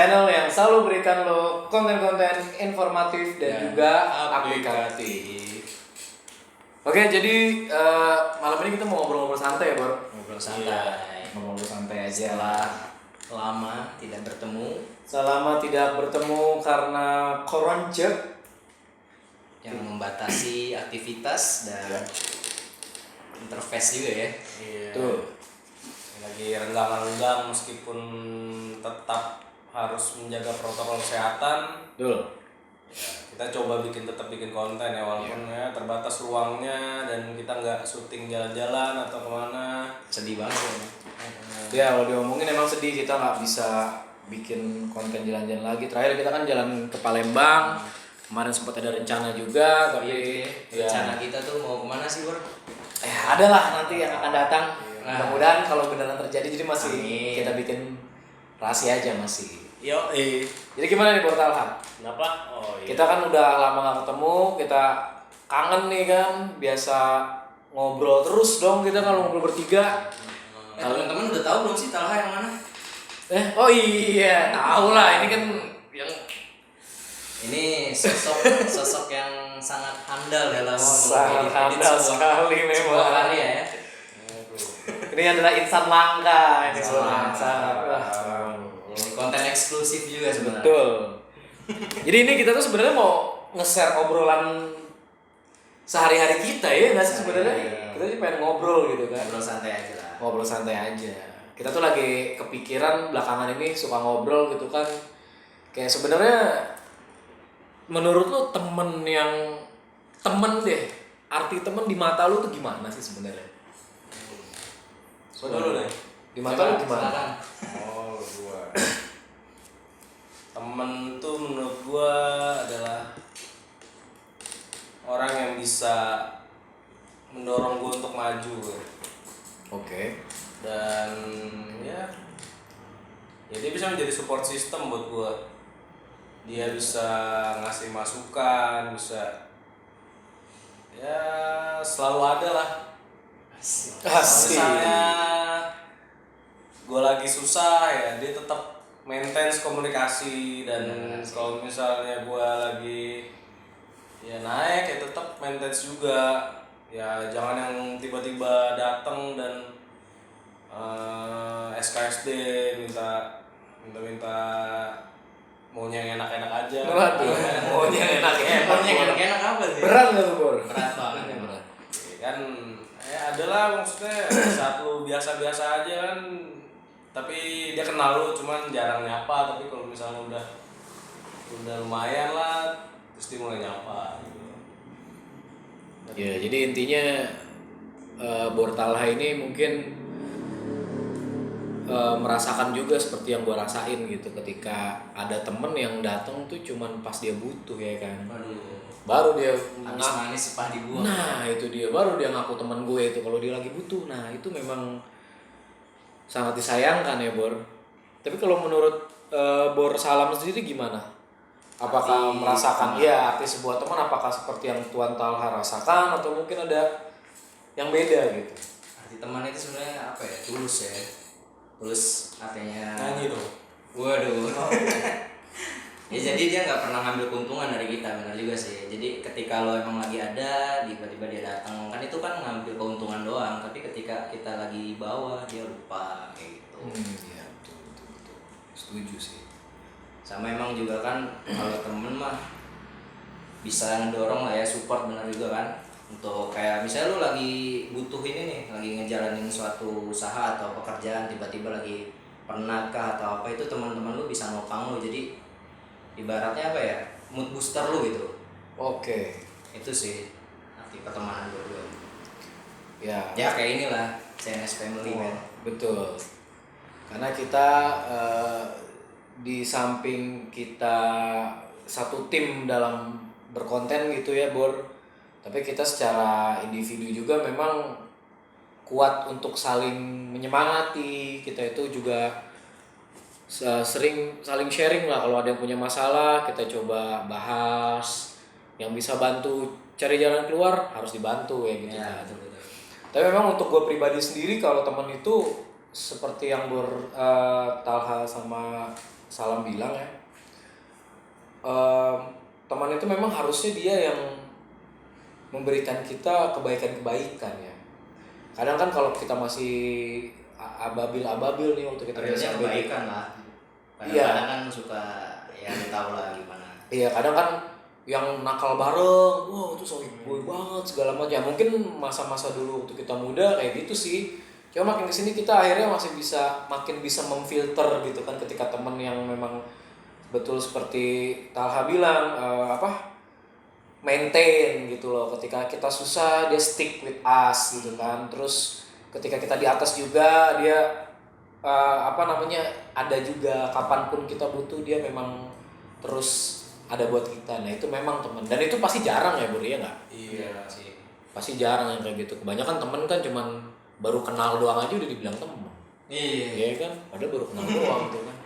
channel yang selalu berikan lo konten-konten informatif dan juga aplikatif. Oke, jadi malam ini kita mau ngobrol-ngobrol santai ya, Bor. Ngobrol santai. Ngobrol santai aja. Setelah lama tidak bertemu. Selama tidak bertemu karena koronce yang membatasi aktivitas dan interface juga ya. Iya. Tuh. Lagi renggang-renggang meskipun tetap harus menjaga protokol kesehatan. Betul. Ya, kita coba tetap bikin konten ya walaupun ya terbatas ruangnya dan kita nggak syuting jalan-jalan atau kemana. Sedih banget ya. Ya kalau diomongin emang sedih, kita nggak bisa bikin konten jalan-jalan lagi. Terakhir kita kan jalan ke Palembang. Kemarin sempat ada rencana juga, tapi rencana kita tuh mau kemana sih, Bor? Ada lah nanti yang akan datang. Nah. Mudah-mudahan kalau beneran terjadi, jadi masih Amin. kita bikin rahasia aja masih. Yo, Jadi gimana nih Bor Talha? kenapa? Oh iya. Kita kan udah lama gak ketemu, kita kangen nih kan, biasa ngobrol terus dong kita kalau ngobrol bertiga. Teman-teman udah tahu belum sih Talha yang mana? Oh iya, tahu lah, ini kan yang Ini sosok yang sangat handal dalam sangat mengedit handal sekali sebuah memang. karya ya. Ini adalah insan langka ini Insan sangat. Ini konten eksklusif juga sebenarnya. Betul. Jadi ini kita tuh sebenarnya mau nge-share obrolan sehari-hari kita ya, nggak sih sebenarnya? Kita sih pengen ngobrol gitu kan. Ngobrol santai aja lah. Ngobrol santai aja. Kita tuh lagi kepikiran belakangan ini suka ngobrol gitu kan. Kayak sebenarnya menurut lu temen deh, arti temen di mata lu tuh gimana sih sebenarnya? Gua dulu deh. Di mata lu gimana? Silakan. Oh, gua. Temen tuh menurut gua adalah orang yang bisa mendorong gua untuk maju. Oke. Dan ya dia bisa menjadi support system buat gua. Dia bisa ngasih masukan, bisa ya selalu ada lah. Kalau misalnya gue lagi susah ya dia tetap maintain komunikasi, dan kalau misalnya gue lagi ya naik ya tetap maintain juga. Ya jangan yang tiba-tiba datang dan SKSD minta maunya yang enak-enak aja. Waduh, maunya Enak-enak apa sih? berat nggak tuh Bor? Berat banget ya, berat. Ya kan ya adalah maksudnya saat lu biasa-biasa aja kan, tapi dia kenal lu cuman jarang nyapa, tapi kalau misalnya udah lumayan lah terus dia mulai nyapa gitu. Ya jadi intinya Bor Talha ini mungkin merasakan juga seperti yang gue rasain gitu ketika ada temen yang datang tuh cuman pas dia butuh ya kan. Aduh. Baru dia Habis manis sepah dibuang. Nah itu dia, baru dia ngaku temen gue itu kalau dia lagi butuh. Nah itu memang sangat disayangkan ya Bor. Tapi kalau menurut Bor Salam sendiri gimana? Apakah Arti merasakan teman. ya arti sebuah teman apakah seperti yang Tuan Talha rasakan atau mungkin ada yang beda gitu? Arti teman itu sebenarnya apa ya? Tulus ya. Tulus artinya. Nyanyi tuh. Waduh. Ya jadi dia nggak pernah ngambil keuntungan dari kita, benar juga sih. Jadi ketika lo emang lagi ada, tiba-tiba dia datang, kan itu kan ngambil keuntungan doang. Tapi ketika kita lagi di bawah, dia lupa kayak gitu. Iya betul. Setuju sih. Sama emang juga kan kalau temen mah bisa ngedorong lah ya, support benar juga kan. Untuk kayak misalnya lu lagi butuh ini nih, lagi ngejalanin suatu usaha atau pekerjaan, tiba-tiba lagi penat kah atau apa, itu teman-teman lu bisa nopang lu. Jadi ibaratnya apa ya, mood booster lu gitu. Oke. Itu sih arti pertemanan berdua. Ya. Ya kayak inilah CNS Family Oh, man. betul. Karena kita di samping kita satu tim dalam berkonten gitu ya Bor, tapi kita secara individu juga memang kuat untuk saling menyemangati. Kita itu juga sering saling sharing lah, kalau ada yang punya masalah kita coba bahas, yang bisa bantu cari jalan keluar harus dibantu ya gitu Ya, kan. betul. Tapi memang untuk gue pribadi sendiri, kalau teman itu seperti yang Talha sama Salam bilang ya, teman itu memang harusnya dia yang memberikan kita kebaikan-kebaikan ya. Kadang kan kalau kita masih ababil-ababil nih waktu kita Realnya masih kebaikan lah. Iya. Kadang-kadang kan suka ya lu tahu lah gimana. Iya, kadang kan yang nakal bareng, wah itu so boy banget segala macam. Mungkin masa-masa dulu waktu kita muda kayak gitu sih. Cuma makin kesini kita akhirnya masih makin bisa memfilter gitu kan, ketika temen yang memang betul seperti Talha bilang, maintain gitu loh. Ketika kita susah dia stick with us gitu kan. Terus ketika kita di atas juga dia ada juga, kapanpun kita butuh dia memang terus ada buat kita. Nah itu memang teman, dan itu pasti jarang ya Bur, ya nggak? Iya. Sih. Pasti jarang yang kayak gitu. Kebanyakan temen kan cuman baru kenal doang aja udah dibilang temen. Iya. Iya kan, padahal baru kenal doang tuh kan.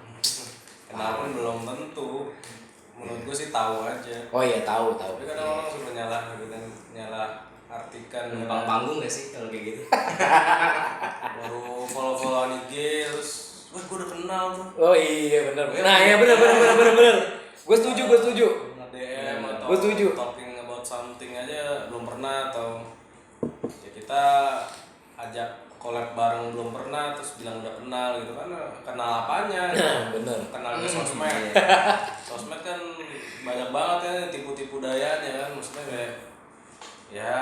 Kenal pun belum tentu. Menurut gue sih tahu aja. Oh iya, tahu. Tapi kadang orang suka nyalah artikan Numpang panggung gak sih kalau kayak gitu? baru follow IG terus, wah gue udah kenal tuh. Oh iya benar. Nah ya benar. Gue setuju. Nge-DM atau Gue setuju. talking about something aja belum pernah, atau ya kita ajak collab bareng belum pernah terus bilang udah kenal gitu kan. Kenal apanya? Bener. Kenal di sosmed. Sosmed kan banyak banget ya tipu-tipu dayanya kan, maksudnya kayak ya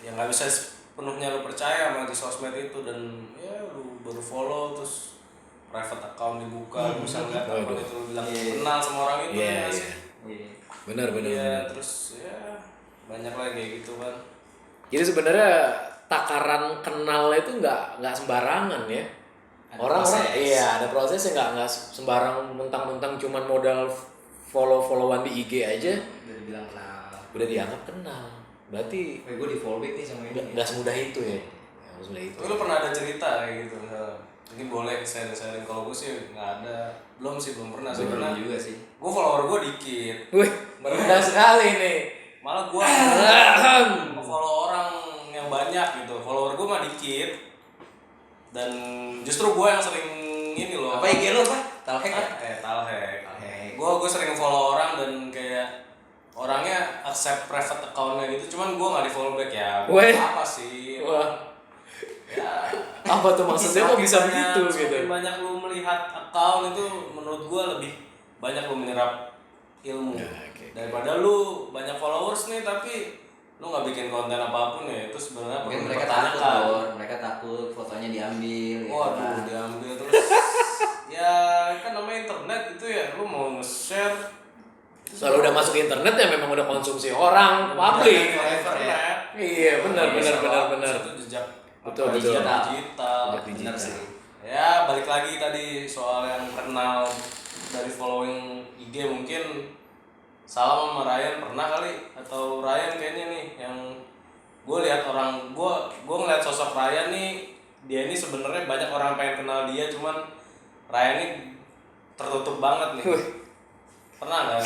nggak bisa penuhnya lu percaya sama di sosmed itu, dan ya lu baru follow terus private account dibuka, lu bisa ngeliat apa gitu, lu bilang kenal sama orang itu. Iya. Iya. Benar. Iya, terus ya banyak lagi kayak gitu kan. Jadi sebenarnya takaran kenal itu nggak sembarangan ya. Ada Orang-orang proses. iya ada prosesnya, nggak sembarang mentang-mentang cuman modal follow-followan di IG aja Udah dibilang kenal. udah dianggap kenal. Berarti Gue di follow back nih sama ini. nggak semudah itu ya. Nggak semudah itu. Tapi lu pernah ada cerita kayak gitu? Mungkin boleh sharing. Kalau gue sih nggak ada, belum pernah sih. Belum Karena juga sih. gue follower gue dikit. Wih, merendah sekali nih. Malah gue follow orang yang banyak gitu. Follower gue mah dikit. Dan justru gue yang sering ini loh. Apa IG lo apa? Talhek ya? Talhek. Talhek. Gue sering follow orang dan kayak orangnya accept private account-nya gitu. Cuman gue nggak di follow back ya. Weh. Apa sih? Wah, Ya. apa tuh maksudnya kok bisa begitu gitu? Semakin banyak lu melihat account itu, menurut gue lebih banyak lu menyerap ilmu. Ya, oke. Daripada lu banyak followers nih tapi lu nggak bikin konten apapun ya, itu sebenarnya Mungkin perlu mereka takut, dipertanyakan. Bor. Mereka takut fotonya diambil. Waduh, kan. diambil terus. Ya kan namanya internet itu ya, lu mau nge-share. Kalau udah masuk internet ya memang udah konsumsi orang, publik. Forever ya. Iya, benar. Itu jejak Betul. digital. Jejak Bener digital. sih. Ya balik lagi tadi soal yang kenal dari following IG, mungkin Salam sama Ryan pernah kali, atau Ryan kayaknya nih yang gue lihat orang, gue ngeliat sosok Ryan nih, dia ini sebenarnya banyak orang pengen kenal dia, cuman Ryan ini tertutup banget nih. Pernah nggak?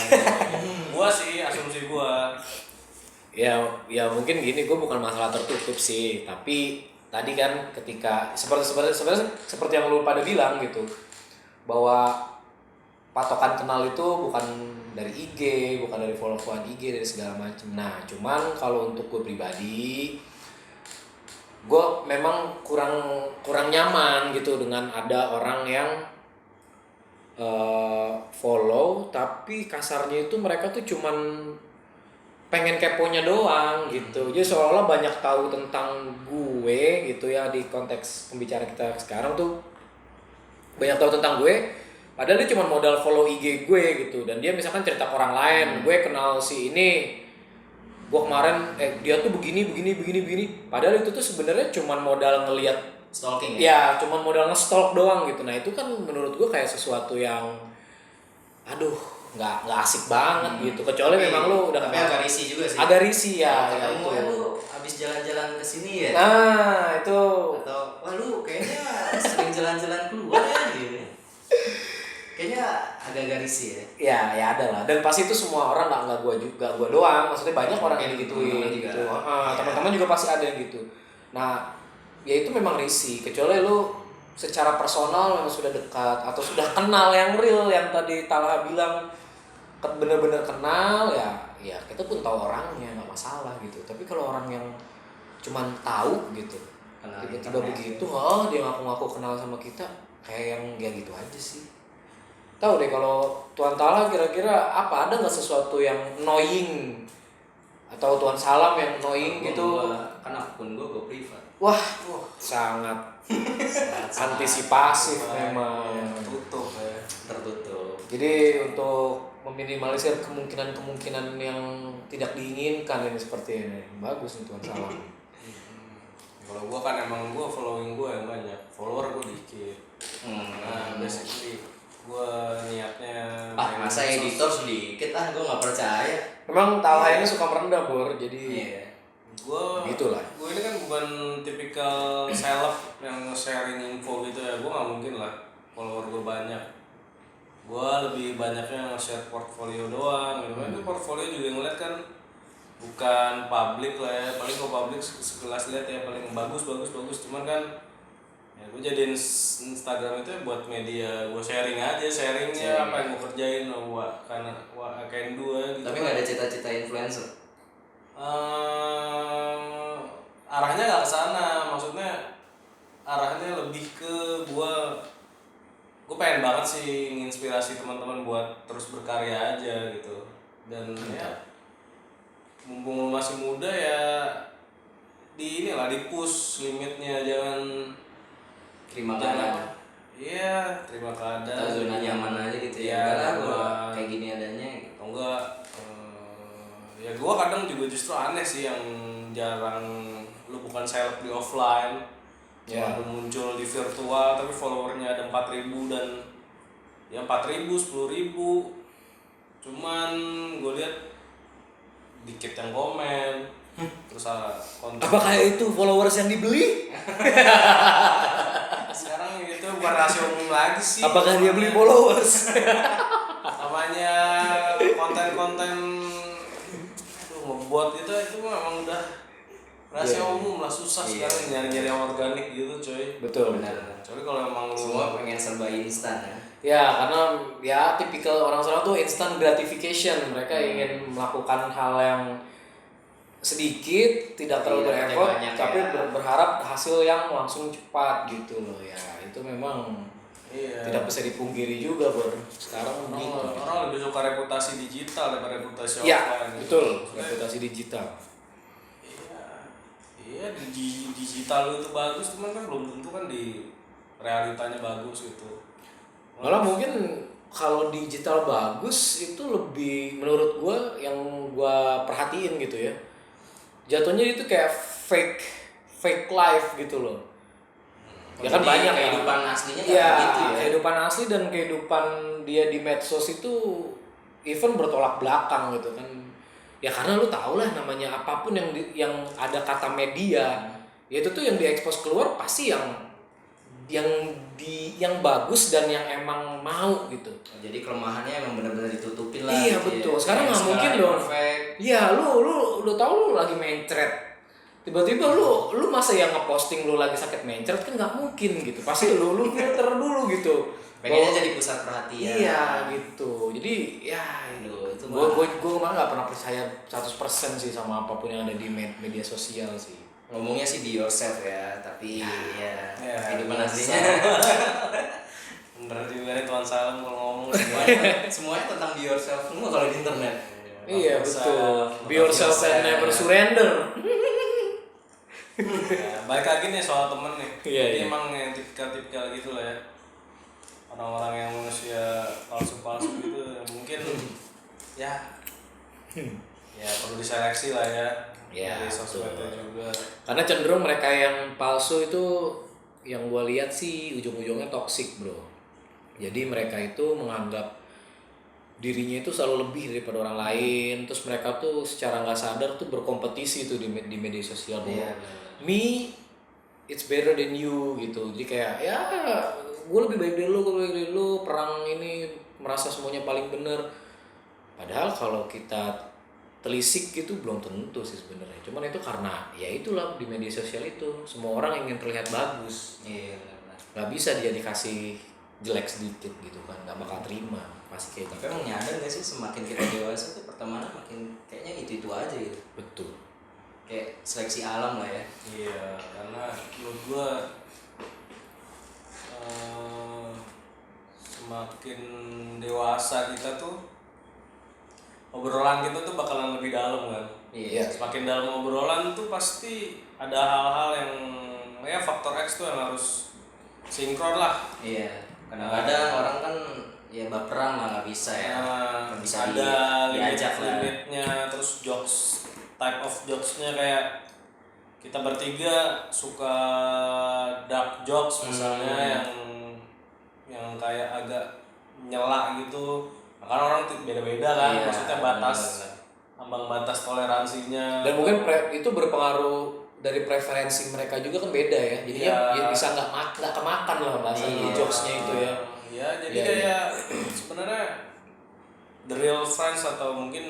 Gue sih asumsi gue. Ya mungkin gini, gue bukan masalah tertutup sih, tapi tadi kan ketika seperti yang lu pada bilang gitu, bahwa patokan kenal itu bukan dari IG, bukan dari follow-followan IG, dari segala macam. Nah, cuman kalau untuk gue pribadi, gue memang kurang nyaman gitu dengan ada orang yang follow tapi kasarnya itu mereka tuh cuman pengen keponya doang gitu. Jadi seolah-olah banyak tahu tentang gue gitu ya, di konteks pembicaraan kita sekarang tuh banyak tahu tentang gue. Padahal dia cuma modal follow IG gue gitu, dan dia misalkan cerita ke orang lain, gue kenal si ini, gue kemarin dia tuh begini. Padahal itu tuh sebenarnya cuma modal ngelihat Stalking ya, cuma modal nge-stalk doang gitu. Nah itu kan menurut gue kayak sesuatu yang, aduh, nggak asik banget gitu. Kecuali memang lu udah tapi kenal. agak risih juga sih. Agak risih ya. Ketemu itu. lu habis jalan-jalan ke sini ya. Nah itu. Atau wah lu kayaknya sering jalan-jalan keluar ya gitu. Kayaknya agak-agak risih ya. Ya ada lah, dan pasti itu semua orang nggak gue doang, maksudnya banyak orang yang digituin teman-teman juga. gitu. Teman-teman juga pasti ada yang gitu. Nah ya itu memang risih, kecuali lu secara personal yang sudah dekat atau sudah kenal yang real yang tadi Talha bilang bener-bener kenal ya kita pun tahu orangnya nggak masalah gitu. Tapi kalau orang yang cuman tahu gitu Kenal tiba-tiba internet. begitu dia ngaku-ngaku kenal sama kita kayak yang ya gitu aja sih. Tahu deh kalau Tuan Talha kira-kira apa, ada nggak sesuatu yang annoying atau Tuan Salam yang annoying gitu? Kan akun gue privat. Wah, sangat antisipasif memang. Tutup ya. Tertutup. Jadi untuk meminimalisir kemungkinan-kemungkinan yang tidak diinginkan ini seperti ini, bagus nih Tuan Salam. Kalau gua kan emang gua following gua yang banyak, follower gua dikit. Nah, basically gua niatnya main Masa medsos. editor sedikit gue nggak percaya. Memang Talha ini suka merendah Bor, jadi Iya. Gua Begitulah. Gua ini kan bukan tipikal seleb yang sharing info gitu ya. Gua nggak mungkin lah follower gua banyak. Gua lebih banyaknya nge-share portfolio doang gitu kan. Itu portfolio juga ngeliat kan bukan publik lah ya, paling kalau publik sekelas lihat ya paling bagus cuman kan ya gue jadiin Instagram itu buat media gue sharingnya apa yang gue kerjain karena I can do gitu. Tapi nggak ada cita-cita influencer. Arahnya nggak ke sana, maksudnya arahnya lebih ke gue pengen banget sih nginspirasi teman-teman buat terus berkarya aja gitu. Dan ya mumpung masih muda ya di push limitnya, jangan Terima keadaan. Iya, terima keadaan. Atau zona nyaman aja gitu ya. Iya, Enggak lah, gua gua kayak gini adanya gitu. atau enggak ya gue kadang juga justru aneh sih yang jarang lu bukan seleb di offline, Ya. baru muncul di virtual tapi followernya ada 4.000 dan ya 4.000 10.000, cuman gue lihat dikit yang komen terus konten. apakah itu followers yang dibeli? Sekarang itu bukan rasio umum lagi sih. Apakah dia beli followers? Namanya konten-konten ngebuat itu memang udah rahasia umum lah, susah sekarang nyari-nyari yang organik gitu coy. Betul. Benar. Kecuali kalau emang lu Semua pengen serba instan ya. Ya, karena ya tipikal orang sana tuh instant gratification. Mereka ingin melakukan hal yang sedikit, tidak terlalu Iya, bereffort, banyak tapi ya. berharap hasil yang langsung cepat gitu loh ya. Itu memang iya. tidak bisa dipungkiri juga, Bro. Sekarang begitu. Orang lebih suka reputasi digital daripada reputasi Ya, offline. betul. Maksudnya, Reputasi digital. Iya di digital itu bagus, cuman kan belum tentu kan di realitanya bagus gitu. Malah mungkin kalau digital bagus itu lebih menurut gua yang gua perhatiin gitu ya. Jatuhnya itu kayak fake life gitu loh. Ya kan Jadi banyak kehidupan ya. aslinya Ya, nggak begitu ya. kehidupan asli dan kehidupan dia di medsos itu even bertolak belakang gitu kan. Ya karena lu tau lah namanya apapun yang ada kata media, ya itu tuh yang diekspos keluar pasti yang bagus dan yang emang mau gitu. Jadi kelemahannya emang benar-benar ditutupin lah. Iya, gitu betul. Ya. Sekarang Yang nggak mungkin sekarang dong. perfect. Iya, lu tahu lu lagi mencret. Tiba-tiba lu masa yang ngeposting lu lagi sakit mencret kan nggak mungkin gitu. Pasti lu filter dulu gitu. Pengennya Bahwa- jadi pusat perhatian. Iya gitu. Jadi ya Aduh, itu gue malah nggak pernah percaya 100% sih sama apapun yang ada di media sosial sih. Ngomongnya sih be yourself ya, tapi ya kehidupan biasa. aslinya Bener juga nih Tuan Salam kalau ngomong semuanya tentang be yourself semua kalau di internet. Iya betul. Be yourself and never surrender. Ya, balik lagi nih soal temen nih. Iya, Jadi iya. emang yang tipikal gitu lah ya. Orang-orang yang manusia palsu-palsu gitu mungkin ya perlu diseleksi lah ya. Ya, Dari sosmednya betul. juga. Karena cenderung mereka yang palsu itu yang gue lihat sih ujung-ujungnya toxic bro. Jadi mereka itu menganggap dirinya itu selalu lebih daripada orang lain. Terus mereka tuh secara nggak sadar tuh berkompetisi tuh di media sosial bahwa Iya, me it's better than you gitu. Jadi kayak ya gue lebih baik dari lu, perang ini merasa semuanya paling bener. Padahal kalau kita telisik gitu belum tentu sih sebenarnya. Cuman itu karena ya itulah di media sosial itu semua orang ingin terlihat bagus. Iya benar. nggak bisa dia dikasih jelek sedikit gitu kan, nggak bakal terima pasti kayak Tapi gitu. emang nyadar gak sih semakin kita dewasa tuh pertemanan makin kayaknya itu aja gitu. Betul. Kayak seleksi alam lah ya. Iya, karena menurut gua semakin dewasa kita tuh obrolan kita tuh bakalan lebih dalam kan. Iya. Semakin dalam obrolan tuh pasti ada hal-hal yang ya faktor X tuh yang harus sinkron lah. Iya. Kadang-kadang orang kan ya baperan lah nggak bisa ya. Nggak bisa ada diajak lah. limitnya, terus jokes type of jokesnya kayak kita bertiga suka dark jokes misalnya yang kayak agak nyela gitu. Nah, kan orang beda-beda kan, Iya, maksudnya batas bener-bener. ambang batas toleransinya. Dan mungkin itu berpengaruh dari preferensi mereka juga kan beda ya, jadinya Iya. ya bisa nggak kemakan lah bahasanya Iya. jokesnya itu ya. Ya, jadi Iya, kayak sebenarnya the real friends atau mungkin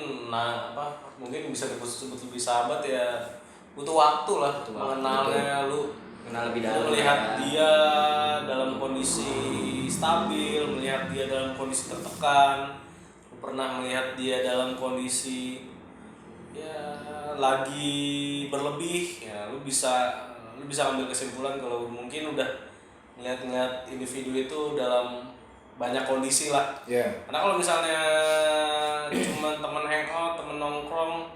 mungkin bisa disebut lebih sahabat ya butuh waktu lah Butuh waktu, mengenalnya lu Kenal lebih lu dalam. melihat ya. dia dalam kondisi stabil, melihat dia dalam kondisi tertekan, lu pernah melihat dia dalam kondisi ya lagi berlebih, ya lu bisa ambil kesimpulan kalau mungkin udah ngeliat individu itu dalam banyak kondisi lah. Iya. Karena kalau misalnya cuma teman hangout, teman nongkrong,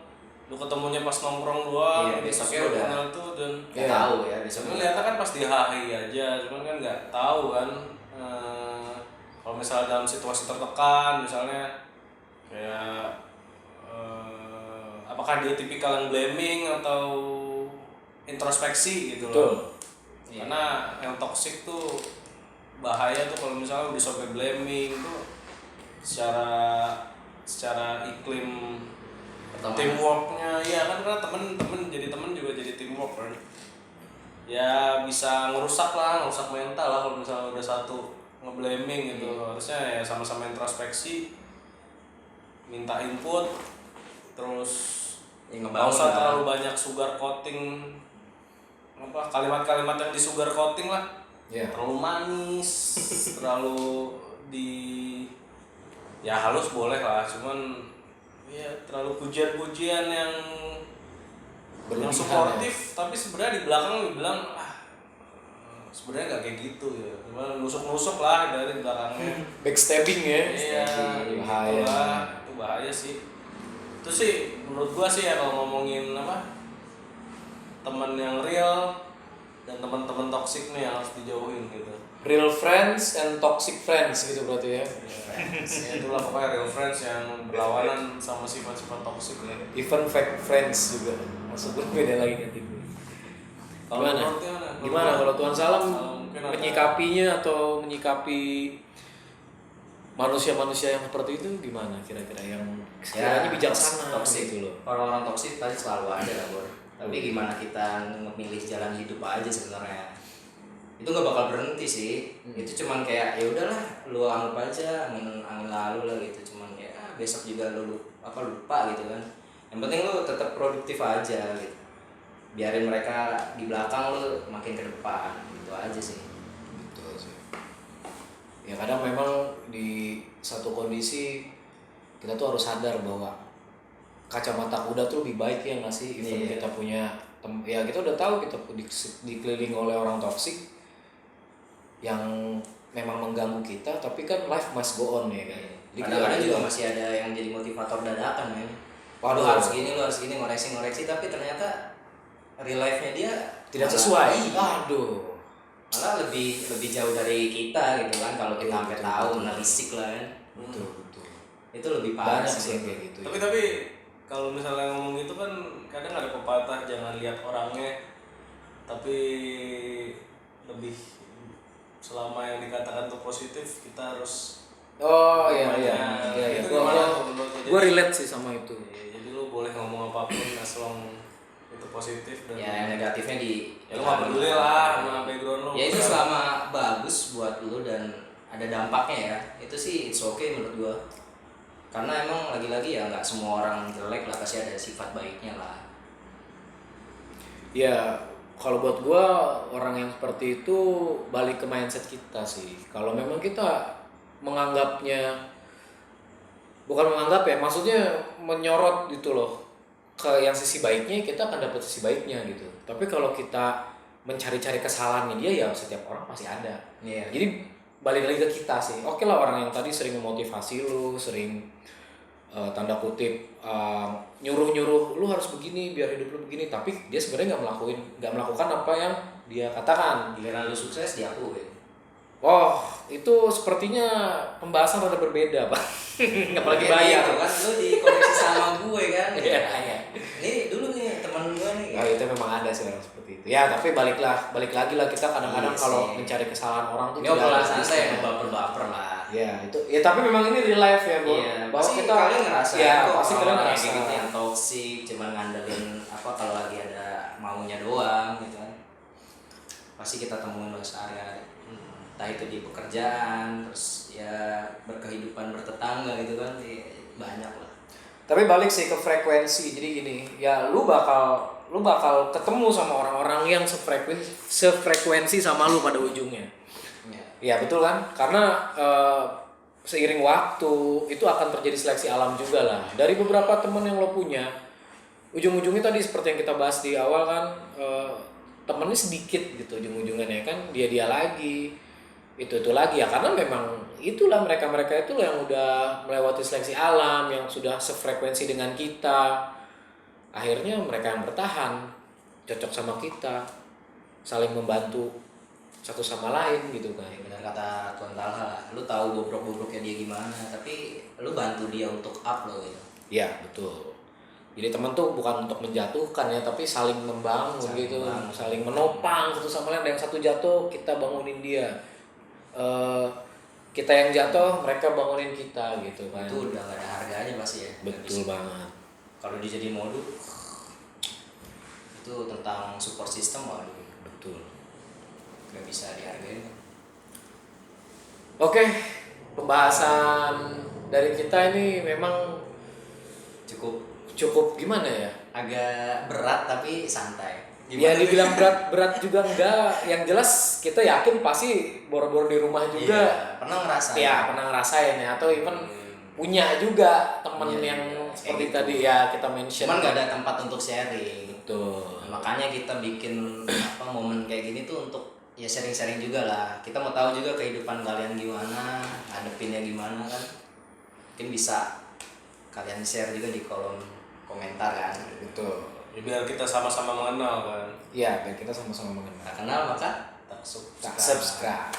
lu ketemunya pas nongkrong doang, Iya, terus besoknya lu udah kenal tuh dan Nggak tahu ya besok. lu lihatnya kan pasti hahi aja, cuman kan nggak tahu kan kalau misalnya dalam situasi tertekan, misalnya kayak apakah dia tipikal yang blaming atau introspeksi gitu Betul. loh. Karena yang toxic tuh bahaya tuh kalau misalnya udah sampai blaming tuh secara iklim teamworknya ya kan, karena temen jadi temen juga jadi teamwork kan, ya bisa ngerusak mental lah kalau misalnya udah satu ngeblaming gitu. Harusnya ya sama-sama introspeksi, minta input, terus Ya, nggak ngebangun usah lah. terlalu banyak sugar coating, kalimat-kalimat yang di sugar coating lah. Iya. Terlalu manis, terlalu ya halus boleh lah, cuman ya terlalu pujian-pujian yang Berlebihan suportif, tapi sebenarnya di belakang lu bilang sebenarnya nggak kayak gitu ya, cuma nusuk-nusuk lah dari belakangnya. Backstabbing ya. Iya, Bahaya. itu bahaya sih. Itu sih menurut gua sih ya kalau ngomongin teman yang real dan teman-teman toksik nih yang harus dijauhin gitu. Real friends and toxic friends gitu berarti ya. Ya itulah pokoknya real friends yang berlawanan sama sifat-sifat toksik ya. Even fake friends juga. Maksudnya beda lagi nanti. Gimana? Gimana kalau Tuhan Salam menyikapinya atau menyikapi manusia-manusia yang seperti itu gimana kira-kira yang sekiranya bijaksana toksik gitu loh. Orang-orang toksik pasti selalu ada lah Bor. Tapi gimana kita memilih jalan hidup aja sebenarnya. Itu nggak bakal berhenti sih. Itu cuman kayak ya udahlah lu anggap aja angin lalu lah gitu. Cuman ya besok juga lu lupa gitu kan. Yang penting lu tetap produktif aja gitu. Biarin mereka di belakang lu makin ke depan gitu aja sih. Betul sih. Ya kadang memang di satu kondisi kita tuh harus sadar bahwa kacamata kuda tuh lebih baik ya nggak sih. Even Iya. kita punya ya kita udah tahu kita dikelilingi oleh orang toksik yang memang mengganggu kita, tapi kan life must go on ya kan. Jadi Kadang-kadang kita juga masih ada yang jadi motivator dadakan men. Waduh. Lu harus gini, ngoreksi, tapi ternyata real life-nya dia tidak malah- sesuai. Iya. Aduh. Malah lebih jauh dari kita gitu kan kalau kita sampai Betul, tahu betul. menelisik lah kan. Betul, betul. Itu lebih parah Banyak sih. sih yang kayak gitu. ya. Tapi kalau misalnya ngomong gitu kan kadang ada pepatah jangan lihat orangnya, tapi lebih selama yang dikatakan itu positif kita harus Oh iya. Itu gimana tuh menurut lu? Gue relate sih sama itu. Jadi lu boleh ngomong apapun as long itu positif dan Ya yang negatifnya ya lu nggak peduli lah sama background lu. Ya itu selama bagus buat lu dan ada dampaknya ya. Itu sih it's okay menurut gua. Karena emang lagi-lagi ya nggak semua orang jelek lah, pasti ada sifat baiknya lah. Ya kalau buat gua orang yang seperti itu balik ke mindset kita sih. Kalau memang kita menganggapnya, bukan menganggap ya, maksudnya menyorot gitu loh ke yang sisi baiknya, kita akan dapat sisi baiknya gitu. Tapi kalau kita mencari-cari kesalahannya dia, ya setiap orang pasti ada. Iya. Jadi balik lagi ke kita sih. Oke lah, orang yang tadi sering memotivasi lu, sering tanda kutip nyuruh-nyuruh lu harus begini biar hidup lu begini, tapi dia sebenarnya nggak melakukan apa yang dia katakan. Giliran lu sukses diakuin. Oh, itu sepertinya pembahasan rada berbeda, Pak. Apalagi bayar. Itu kan lu dikoneksi sama gue kan. Iya. Ini dulu nih teman gue nih. Oh, itu memang ada sih orang seperti itu. Ya, tapi balik lagi lah, kita kadang-kadang Iya kalau sih. mencari kesalahan orang tuh Ini obrolan harus santai bisa. ya, baper-baper lah. Ya, itu. Ya, tapi memang ini real life ya, Bu. Iya, Bahwa pasti kita kalian ngerasa ya, kok pasti kalian orang-orang ngerasa. kayak gitu yang toksik, cuman ngandelin apa kalau lagi ada maunya doang gitu kan. Pasti kita temuin lo sehari-hari. Entah itu di pekerjaan, terus ya berkehidupan bertetangga gitu kan, ya, banyak lah. Tapi balik sih ke frekuensi. Jadi gini, ya lu bakal ketemu sama orang-orang yang sefrekuensi sama lu pada ujungnya. Ya. Ya betul kan? Karena seiring waktu itu akan terjadi seleksi alam juga lah. Dari beberapa teman yang lo punya, ujung-ujungnya tadi seperti yang kita bahas di awal kan, temennya sedikit gitu ujung-ujungnya kan, dia lagi itu lagi ya, karena memang itulah mereka itu yang udah melewati seleksi alam, yang sudah sefrekuensi dengan kita, akhirnya mereka yang bertahan, cocok sama kita, saling membantu satu sama lain gitu kan. Ya, benar kata Tuan Talha, lu tahu bobrok-bobroknya dia gimana, tapi lu bantu dia untuk up lo gitu. Ya betul. Jadi teman tuh bukan untuk menjatuhkan ya, tapi saling membangun gitu, saling menopang satu sama lain. Ada yang satu jatuh, kita bangunin dia. Kita yang jatuh, mereka bangunin kita gitu kan. Itu udah gak ada harganya pasti ya. Betul banget. Kalau dia jadi modul itu tentang support system, waduh, Betul. gak bisa dihargain. Oke, pembahasan dari kita ini memang cukup gimana ya? Agak berat tapi santai. Ya dibilang berat juga enggak. Yang jelas kita yakin pasti boro-boro di rumah juga. Iya, pernah ngerasain. Ya pernah ngerasain ya, atau even punya juga temen Iya, yang iya, seperti kayak tadi gitu. ya kita mention. Cuman gak ada tempat untuk sharing. Betul. Makanya kita bikin momen kayak gini tuh untuk ya sharing-sharing juga lah. Kita mau tahu juga kehidupan kalian gimana, hadepinnya gimana kan. Mungkin bisa kalian share juga di kolom komentar kan. Betul. Ya, biar kita sama-sama mengenal kan. Ya, biar kita sama-sama mengenal. Tak kenal maka tak Tak subscribe.